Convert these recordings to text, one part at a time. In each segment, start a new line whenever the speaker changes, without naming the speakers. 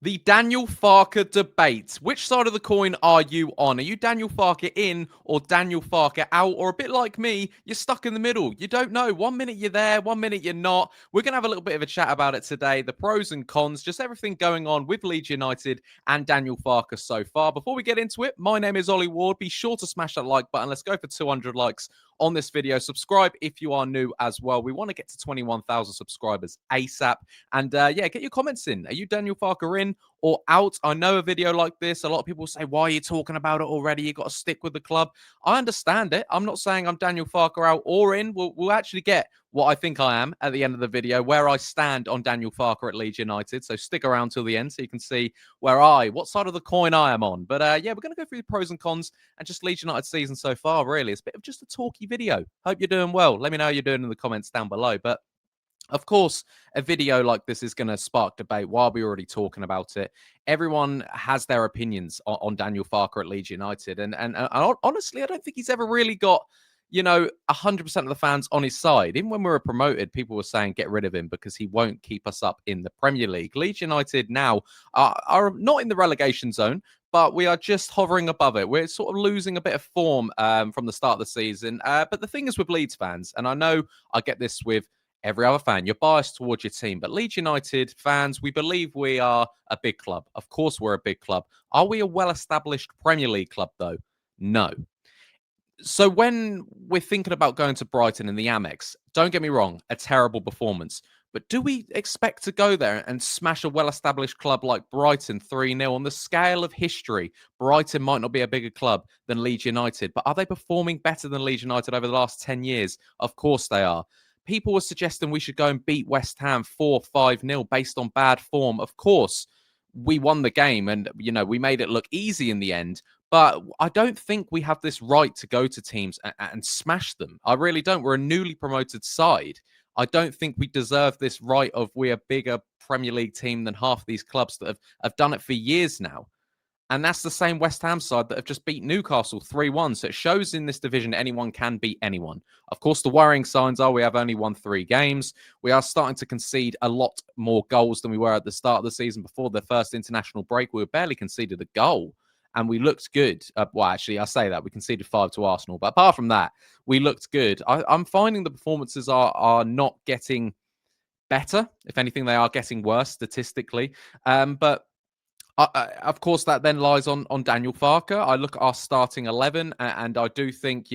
The Daniel Farke debate. Which side of the coin are you on? Are you Daniel Farke in or Daniel Farke out? Or a bit like me, you're stuck in the middle. You don't know. 1 minute you're there, 1 minute you're not. We're going to have a little bit of a chat about it today. The pros and cons, just everything going on with Leeds United and Daniel Farke so far. Before we get into it, my name is Ollie Ward. Be sure to smash that like button. Let's go for 200 likes on this video. Subscribe if you are new as well. We want to get to 21,000 subscribers ASAP. And yeah, get your comments in. Are you Daniel Farke in or out? I know a video like this, a lot of people say, why are you talking about it already? You got to stick with the club. I understand it. I'm not saying I'm Daniel Farke out or in. We'll actually get what I think I am at the end of the video, where I stand on Daniel Farke at Leeds United. So stick around till the end so you can see what side of the coin I am on. But yeah, we're going to go through the pros and cons and just Leeds United season so far, really. It's a bit of just a talky video. Hope you're doing well. Let me know how you're doing in the comments down below. But of course, a video like this is going to spark debate while we're already talking about it. Everyone has their opinions on Daniel Farke at Leeds United. And honestly, I don't think he's ever really got, 100% of the fans on his side. Even when we were promoted, people were saying, get rid of him because he won't keep us up in the Premier League. Leeds United now are not in the relegation zone, but we are just hovering above it. We're sort of losing a bit of form from the start of the season. But the thing is with Leeds fans, and I know I get this with every other fan, you're biased towards your team. But Leeds United fans, we believe we are a big club. Of course, we're a big club. Are we a well-established Premier League club, though? No. So when we're thinking about going to Brighton in the Amex, don't get me wrong, a terrible performance. But do we expect to go there and smash a well-established club like Brighton 3-0? On the scale of history, Brighton might not be a bigger club than Leeds United, but are they performing better than Leeds United over the last 10 years? Of course they are. People were suggesting we should go and beat West Ham 4-5-0 based on bad form. Of course, we won the game and, we made it look easy in the end. But I don't think we have this right to go to teams and smash them. I really don't. We're a newly promoted side. I don't think we deserve this right of we're a bigger Premier League team than half these clubs that have done it for years now. And that's the same West Ham side that have just beat Newcastle 3-1. So it shows in this division anyone can beat anyone. Of course, the worrying signs are we have only won 3 games. We are starting to concede a lot more goals than we were at the start of the season. Before the first international break, we were barely conceded a goal. And we looked good. Well, actually, I say that. We conceded 5 to Arsenal. But apart from that, we looked good. I'm finding the performances are not getting better. If anything, they are getting worse statistically. But of course, that then lies on Daniel Farke. I look at our starting 11, and I do think,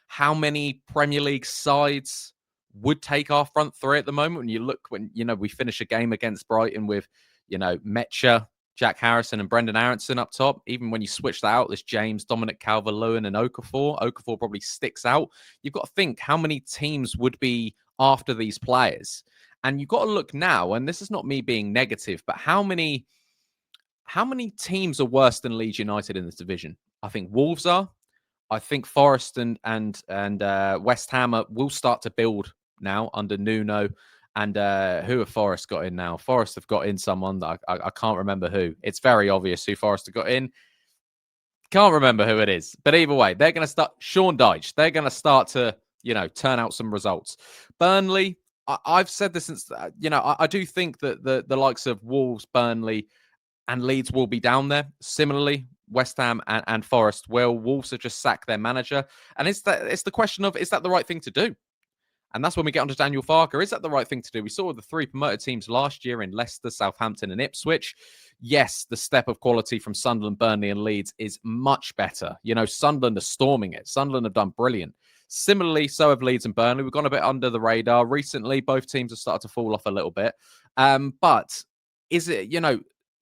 how many Premier League sides would take our front three at the moment. When you look, we finish a game against Brighton with, Metcha, Jack Harrison, and Brendan Aronson up top. Even when you switch that out, there's James, Dominic Calvert-Lewin, and Okafor. Okafor probably sticks out. You've got to think how many teams would be after these players. And you've got to look now, and this is not me being negative, but how many teams are worse than Leeds United in this division? I think Wolves are. I think Forest and West Ham will start to build now under Nuno. And who have Forest got in now? Forest have got in someone that I can't remember who. It's very obvious who Forest have got in. Can't remember who it is. But either way, they're going to start. Sean Dyche. They're going to start to, turn out some results. Burnley, I've said this since, I do think that the likes of Wolves, Burnley, and Leeds will be down there. Similarly, West Ham and Forest will. Wolves have just sacked their manager. And it's the question of, is that the right thing to do? And that's when we get onto Daniel Farke. Is that the right thing to do? We saw the 3 promoted teams last year in Leicester, Southampton, and Ipswich. Yes, the step of quality from Sunderland, Burnley, and Leeds is much better. Sunderland are storming it. Sunderland have done brilliant. Similarly, so have Leeds and Burnley. We've gone a bit under the radar recently. Both teams have started to fall off a little bit. But is it,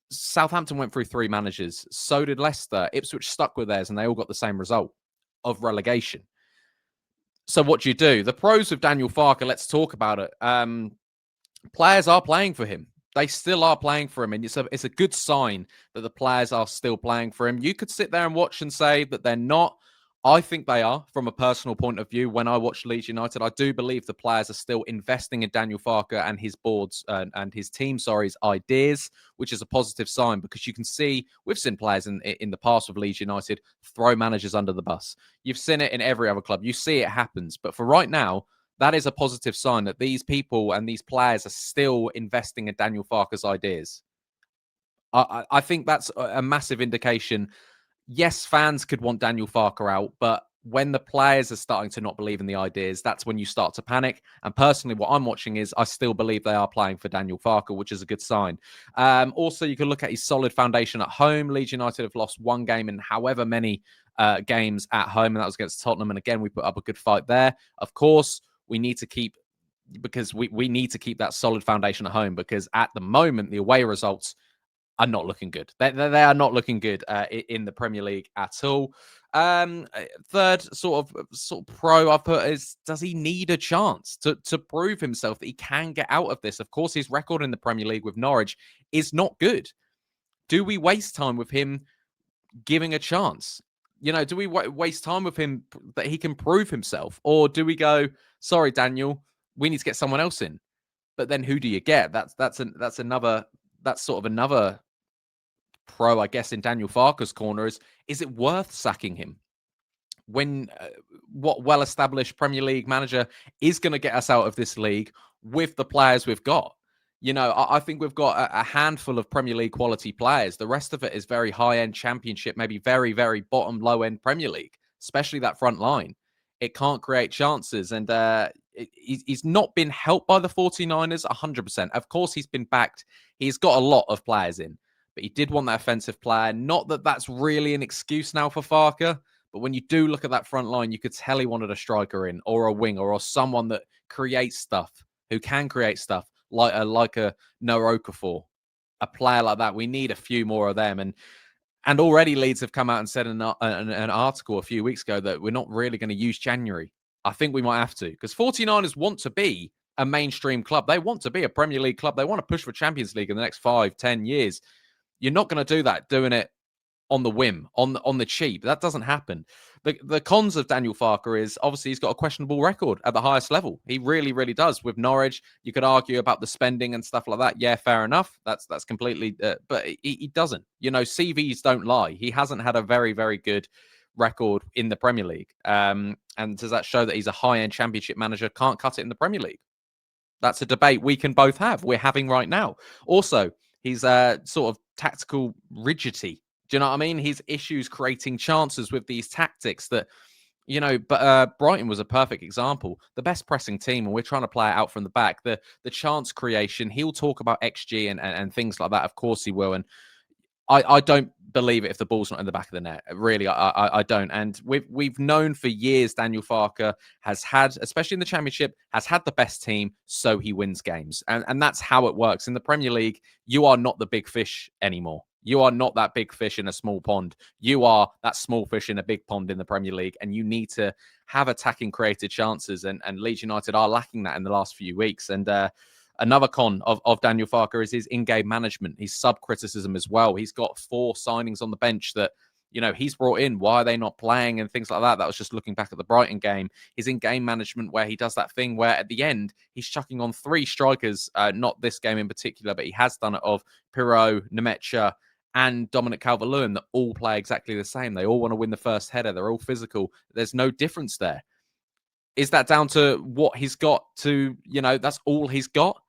Southampton went through 3 managers. So did Leicester. Ipswich stuck with theirs, and they all got the same result of relegation. So what do? The pros of Daniel Farke, let's talk about it. Players are playing for him. They still are playing for him. And it's a good sign that the players are still playing for him. You could sit there and watch and say that they're not. I think they are, from a personal point of view. When I watch Leeds United, I do believe the players are still investing in Daniel Farke and his board's and his team's ideas, which is a positive sign because you can see we've seen players in the past with Leeds United throw managers under the bus. You've seen it in every other club. You see it happens. But for right now, that is a positive sign that these people and these players are still investing in Daniel Farke's ideas. I think that's a massive indication. Yes, fans could want Daniel Farke out, but when the players are starting to not believe in the ideas, that's when you start to panic. And personally, what I'm watching is I still believe they are playing for Daniel Farke, which is a good sign. Also, you can look at his solid foundation at home. Leeds United have lost one game in however many games at home, and that was against Tottenham. And again, we put up a good fight there. Of course, we need to keep because we need to keep that solid foundation at home because at the moment, the away results are not looking good. They are not looking good in the Premier League at all. Third sort of pro I put is, does he need a chance to prove himself that he can get out of this? Of course, his record in the Premier League with Norwich is not good. Do we waste time with him giving a chance? Do we waste time with him that he can prove himself, or do we go, sorry, Daniel, we need to get someone else in? But then who do you get? That's sort of another pro, I guess, in Daniel Farke's corner is it worth sacking him when what well-established Premier League manager is going to get us out of this league with the players we've got? I think we've got a handful of Premier League quality players. The rest of it is very high-end Championship, maybe very, very bottom, low-end Premier League, especially that front line. It can't create chances, and he's not been helped by the 49ers 100%. Of course, he's been backed. He's got a lot of players in, but he did want that offensive player. Not that that's really an excuse now for Farke, but when you do look at that front line, you could tell he wanted a striker in, or a winger, or someone that creates stuff, who can create stuff, like a Noah Okafor, a player like that. We need a few more of them. And already Leeds have come out and said in an article a few weeks ago that we're not really going to use January. I think we might have to, because 49ers want to be a mainstream club. They want to be a Premier League club. They want to push for Champions League in the next 5-10 years. You're not going to do that doing it on the whim, on the cheap. That doesn't happen. The cons of Daniel Farke is obviously he's got a questionable record at the highest level. He really, really does. With Norwich, you could argue about the spending and stuff like that. Yeah, fair enough. That's completely, but he doesn't. CVs don't lie. He hasn't had a very, very good record in the Premier League. And does that show that he's a high-end Championship manager? Can't cut it in the Premier League. That's a debate we can both have. We're having right now. Also, he's sort of tactical rigidity. Do you know what I mean? His issues creating chances with these tactics that, but Brighton was a perfect example. The best pressing team, and we're trying to play it out from the back. The chance creation, he'll talk about XG and things like that. Of course he will. And I don't believe it if the ball's not in the back of the net. Really, I don't. And we've known for years Daniel Farke has had, especially in the Championship, has had the best team, so he wins games. And that's how it works. In the Premier League, you are not the big fish anymore. You are not that big fish in a small pond. You are that small fish in a big pond in the Premier League, and you need to have attacking created chances. And Leeds United are lacking that in the last few weeks. And another con of Daniel Farke is his in-game management, his sub-criticism as well. He's got 4 signings on the bench that, he's brought in. Why are they not playing and things like that? That was just looking back at the Brighton game. His in-game management where he does that thing where at the end, he's chucking on 3 strikers, not this game in particular, but he has done it of Pirot, Nemecha, and Dominic Calvert-Lewin that all play exactly the same. They all want to win the first header. They're all physical. There's no difference there. Is that down to what he's got to, that's all he's got?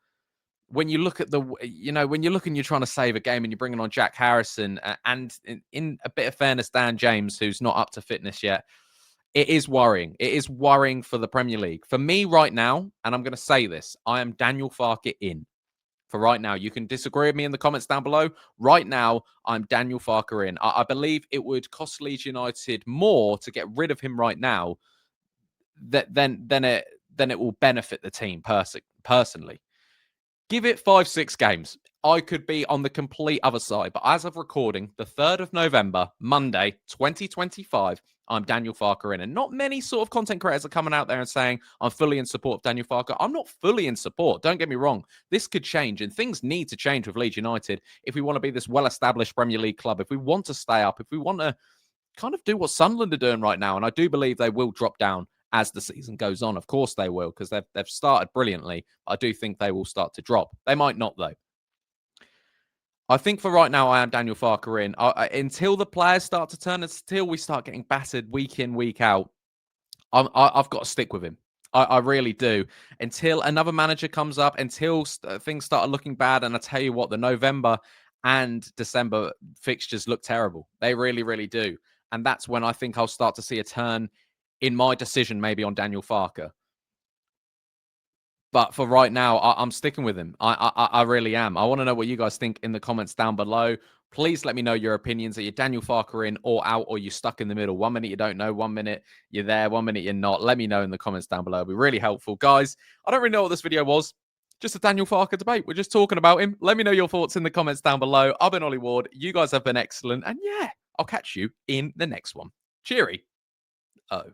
When you look at when you're looking, you're trying to save a game and you're bringing on Jack Harrison and in a bit of fairness, Dan James, who's not up to fitness yet, it is worrying. It is worrying for the Premier League. For me right now, and I'm going to say this, I am Daniel Farke in. For right now, you can disagree with me in the comments down below. Right now, I'm Daniel Farke in. I believe it would cost Leeds United more to get rid of him right now than it will benefit the team personally. Give it 5-6 games. I could be on the complete other side. But as of recording, the 3rd of November, Monday, 2025, I'm Daniel Farke in. And not many sort of content creators are coming out there and saying, I'm fully in support of Daniel Farke. I'm not fully in support. Don't get me wrong. This could change, and things need to change with Leeds United if we want to be this well-established Premier League club, if we want to stay up, if we want to kind of do what Sunderland are doing right now. And I do believe they will drop down as the season goes on. Of course they will, because they've started brilliantly. I do think they will start to drop. They might not, though. I think for right now, I am Daniel Farke in. Until the players start to turn, until we start getting battered week in, week out, I've got to stick with him. I really do. Until another manager comes up, until things start looking bad. And I tell you what, the November and December fixtures look terrible. They really, really do. And that's when I think I'll start to see a turn in my decision, maybe on Daniel Farke. But for right now, I'm sticking with him. I really am. I want to know what you guys think in the comments down below. Please let me know your opinions. Are you Daniel Farke in or out, or you stuck in the middle? 1 minute you don't know, 1 minute you're there, 1 minute you're not. Let me know in the comments down below. It'll be really helpful. Guys, I don't really know what this video was. Just a Daniel Farke debate. We're just talking about him. Let me know your thoughts in the comments down below. I've been Ollie Ward. You guys have been excellent. And yeah, I'll catch you in the next one. Cheery. Oh.